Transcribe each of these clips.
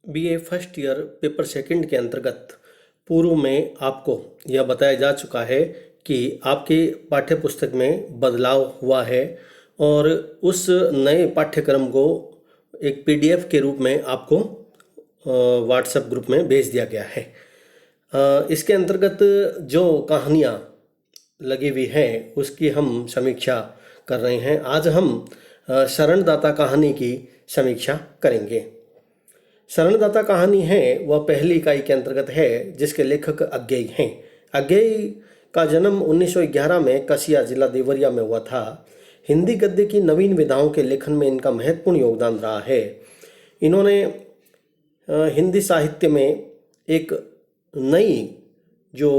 BA first year paper second के अंतर्गत पूर्व में आपको यह बताया जा चुका है कि आपके पाठ्य पुस्तक में बदलाव हुआ है और उस नए पाठ्यक्रम को एक पीडीएफ के रूप में आपको व्हाट्सएप ग्रुप में भेज दिया गया है। इसके अंतर्गत जो कहानियाँ लगी हुई हैं उसकी हम समीक्षा कर रहे हैं। आज हम शरणदाता कहानी की समीक्षा करेंगे। शरणदाता कहानी है वह पहली इकाई के अंतर्गत है जिसके लेखक अज्ञेय हैं। अज्ञेय का जन्म 1911 में कसिया जिला देवरिया में हुआ था। हिंदी गद्य की नवीन विधाओं के लेखन में इनका महत्वपूर्ण योगदान रहा है। इन्होंने हिंदी साहित्य में एक नई जो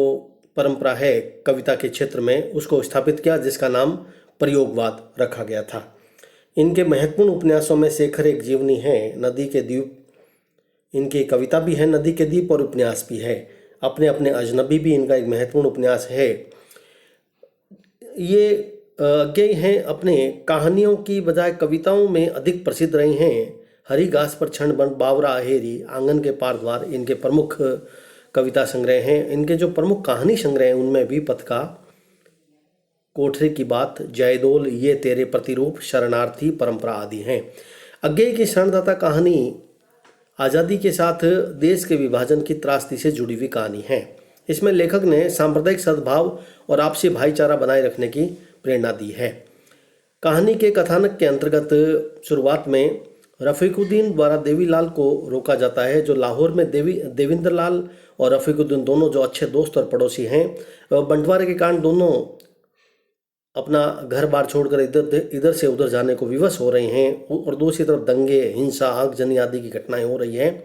परंपरा है कविता के क्षेत्र में उसको स्थापित किया जिसका नाम प्रयोगवाद रखा गया था। इनके महत्वपूर्ण उपन्यासों में शेखर एक जीवनी है, नदी के द्वीप इनकी कविता भी है, नदी के द्वीप और उपन्यास भी है। अपने अपने अजनबी भी इनका एक महत्वपूर्ण उपन्यास है। ये अज्ञेय हैं अपने कहानियों की बजाय कविताओं में अधिक प्रसिद्ध रहे हैं। हरी घास पर क्षण बन बावरा अहेरी, आंगन के पार द्वार इनके प्रमुख कविता संग्रह हैं। इनके जो प्रमुख कहानी संग्रह हैं उनमें भी पथका, कोठरी की बात, जयदोल, ये तेरे प्रतिरूप, शरणार्थी, परंपरा आदि हैं। अज्ञेय की शरणदाता कहानी आज़ादी के साथ देश के विभाजन की त्रासदी से जुड़ी हुई कहानी है। इसमें लेखक ने सांप्रदायिक सद्भाव और आपसी भाईचारा बनाए रखने की प्रेरणा दी है। कहानी के कथानक के अंतर्गत शुरुआत में रफ़ीकुद्दीन द्वारा देवीलाल को रोका जाता है, जो लाहौर में देवेंद्र लाल और रफ़ीकुद्दीन दोनों जो अच्छे दोस्त और पड़ोसी हैं, बंटवारे के कारण दोनों अपना घर बार छोड़कर इधर से उधर जाने को विवश हो रहे हैं और दूसरी तरफ दंगे, हिंसा, आगजनी आदि की घटनाएं हो रही हैं।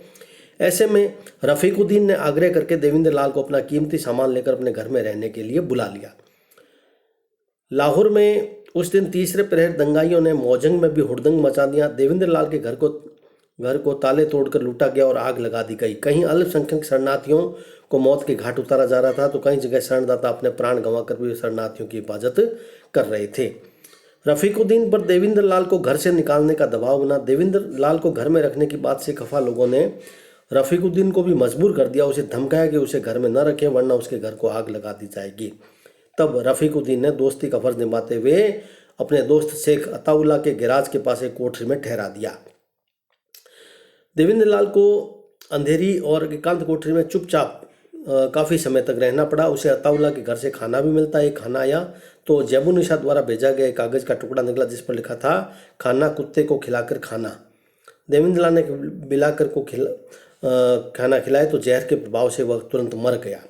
ऐसे में रफ़ीकुद्दीन ने आग्रह करके देवेंद्र लाल को अपना कीमती सामान लेकर अपने घर में रहने के लिए बुला लिया। लाहौर में उस दिन तीसरे प्रहर दंगाइयों ने मौजंग में भी हुड़दंग मचा दिया। देवेंद्र लाल के घर को ताले तोड़कर लूटा गया और आग लगा दी गई। कहीं अल्पसंख्यक शरणार्थियों को मौत के घाट उतारा जा रहा था तो कई जगह शरणदाता अपने प्राण गंवाकर भी शरणार्थियों की हिफाजत कर रहे थे। रफ़ीकुद्दीन पर देवेंद्र लाल को घर से निकालने का दबाव बना। देवेंद्र लाल को घर में रखने की बात से खफा लोगों ने रफ़ीकुद्दीन को भी मजबूर कर दिया। उसे धमकाया कि उसे घर में न रखें वरना उसके घर को आग लगा दी जाएगी। तब रफ़ीकुद्दीन ने दोस्ती का फर्ज निभाते हुए अपने दोस्त शेख अताउल्ला के गैराज के पास एक कोठरी में ठहरा दिया। देवेंद्र लाल को अंधेरी और एकांत कोठरी में चुपचाप काफ़ी समय तक रहना पड़ा। उसे अताउल्ला के घर से खाना भी मिलता है। खाना आया तो जेबुनिसा द्वारा भेजा गया कागज़ का टुकड़ा निकला जिस पर लिखा था, खाना कुत्ते को खिलाकर खाना। देवेंद्र लाल ने बिलाकर को खाना खिलाए तो जहर के प्रभाव से वह तुरंत मर गया।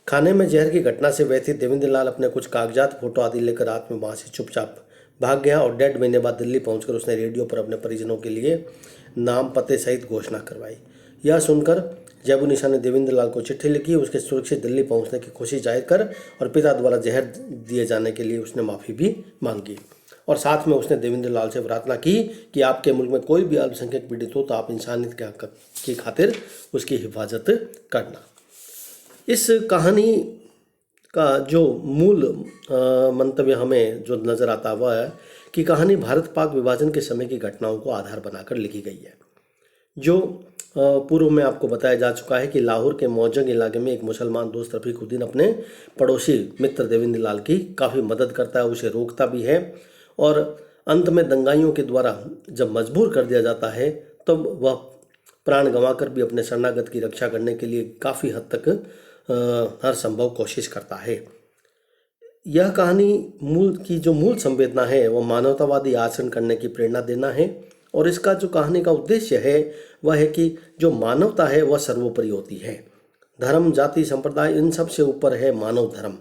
खाने में जहर की घटना से व्यथित देवेंद्र लाल अपने कुछ कागजात, फोटो आदि लेकर रात में वहाँ से चुपचाप भाग गया और 1.5 महीने बाद दिल्ली पहुंचकर उसने रेडियो पर अपने परिजनों के लिए नाम पते सहित घोषणा करवाई। यह सुनकर जेबुनिसा ने देवेंद्र लाल को चिट्ठी लिखी। उसके सुरक्षित दिल्ली पहुंचने की खुशी जाहिर कर और पिता द्वारा जहर दिए जाने के लिए उसने माफ़ी भी मांगी और साथ में उसने देवेंद्र लाल से प्रार्थना की कि आपके मुल्क में कोई भी अल्पसंख्यक पीड़ित हो तो आप इंसानियत की खातिर उसकी हिफाजत करना। इस कहानी का जो मूल मंतव्य हमें जो नज़र आता वह है कि कहानी भारत पाक विभाजन के समय की घटनाओं को आधार बनाकर लिखी गई है। जो पूर्व में आपको बताया जा चुका है कि लाहौर के मौजंग इलाके में एक मुसलमान दोस्त रफ़ीकुद्दीन अपने पड़ोसी मित्र देवेंद्र लाल की काफ़ी मदद करता है, उसे रोकता भी है और अंत में दंगाइयों के द्वारा जब मजबूर कर दिया जाता है तब वह प्राण गंवाकर भी अपने शरणागत की रक्षा करने के लिए काफ़ी हद तक हर संभव कोशिश करता है। यह कहानी जो मूल संवेदना है वह मानवतावादी आचरण करने की प्रेरणा देना है और इसका जो कहानी का उद्देश्य है वह है कि जो मानवता है वह सर्वोपरि होती है। धर्म, जाति, संप्रदाय इन सब से ऊपर है मानव धर्म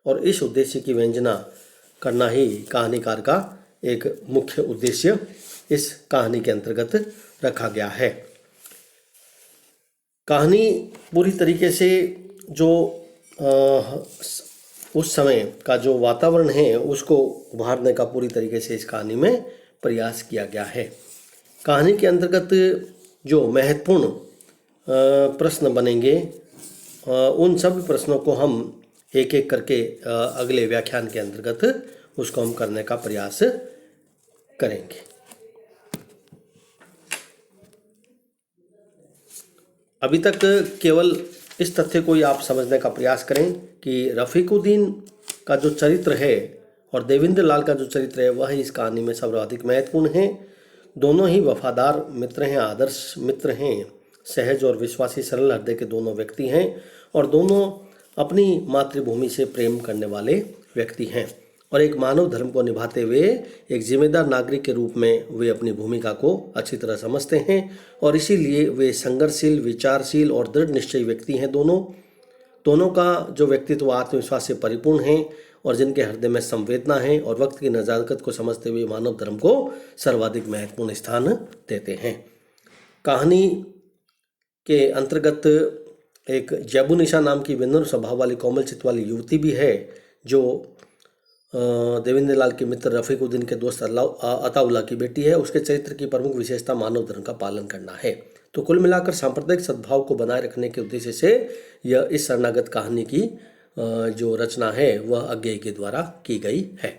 और इस उद्देश्य की व्यंजना करना ही कहानीकार का एक मुख्य उद्देश्य इस कहानी के अंतर्गत रखा गया है। कहानी पूरी तरीके से जो उस समय का जो वातावरण है उसको उभारने का पूरी तरीके से इस कहानी में प्रयास किया गया है। कहानी के अंतर्गत जो महत्वपूर्ण प्रश्न बनेंगे उन सभी प्रश्नों को हम एक एक करके अगले व्याख्यान के अंतर्गत उसको हम करने का प्रयास करेंगे। अभी तक केवल इस तथ्य को ही आप समझने का प्रयास करें कि रफ़ीकुद्दीन का जो चरित्र है और देवेंद्र लाल का जो चरित्र है वह इस कहानी में सर्वाधिक महत्वपूर्ण है। दोनों ही वफादार मित्र हैं, आदर्श मित्र हैं, सहज और विश्वासी सरल हृदय के दोनों व्यक्ति हैं और दोनों अपनी मातृभूमि से प्रेम करने वाले व्यक्ति हैं और एक मानव धर्म को निभाते हुए एक जिम्मेदार नागरिक के रूप में वे अपनी भूमिका को अच्छी तरह समझते हैं और इसीलिए वे संघर्षशील, विचारशील और दृढ़ निश्चयी व्यक्ति हैं। दोनों का जो व्यक्तित्व आत्मविश्वास से परिपूर्ण है और जिनके हृदय में संवेदना है और वक्त की नज़ाकत को समझते हुए मानव धर्म को सर्वाधिक महत्वपूर्ण स्थान देते हैं। कहानी के अंतर्गत एक जैबुनिशा नाम की विनम्र स्वभाव वाली, कोमल चित्त वाली युवती भी है जो देवेंद्र लाल के मित्र रफ़ीकुद्दीन के दोस्त अताउल्ला की बेटी है। उसके चरित्र की प्रमुख विशेषता मानव धर्म का पालन करना है। तो कुल मिलाकर सांप्रदायिक सद्भाव को बनाए रखने के उद्देश्य से यह इस शरणागत कहानी की जो रचना है वह अज्ञेय के द्वारा की गई है।